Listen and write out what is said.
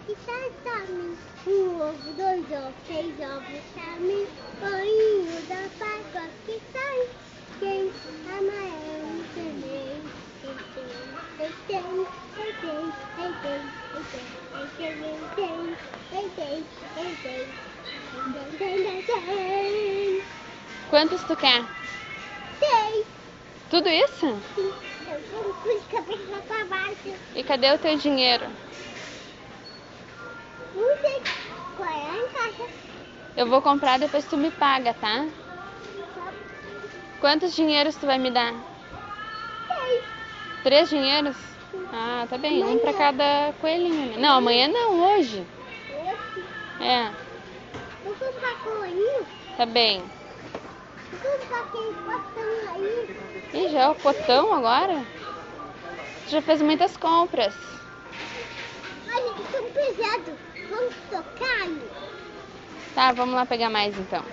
que tome. Um ovo, dois ovos, três ovos, chame. Bolinho da Páscoa que sai. Quem amarelo também. Quantos tu quer? Sei. Tudo isso? Eu vou com de cabeça pra baixo. E cadê o teu dinheiro? Não sei qual é a caixa. Eu vou comprar, depois tu me paga, tá? Quantos dinheiros tu vai me dar? Sei. 3 dinheiros? Ah, tá bem. Um pra Amanhã. cada coelhinho, né? Não, amanhã não, hoje. É, Vou comprar colorinho. tá bem. Vou comprar aquele potão aí. Ih, já é o potão agora? Tu já fez muitas compras. Mas eles são pesados. Vamos tocar? Tá, vamos lá pegar mais então.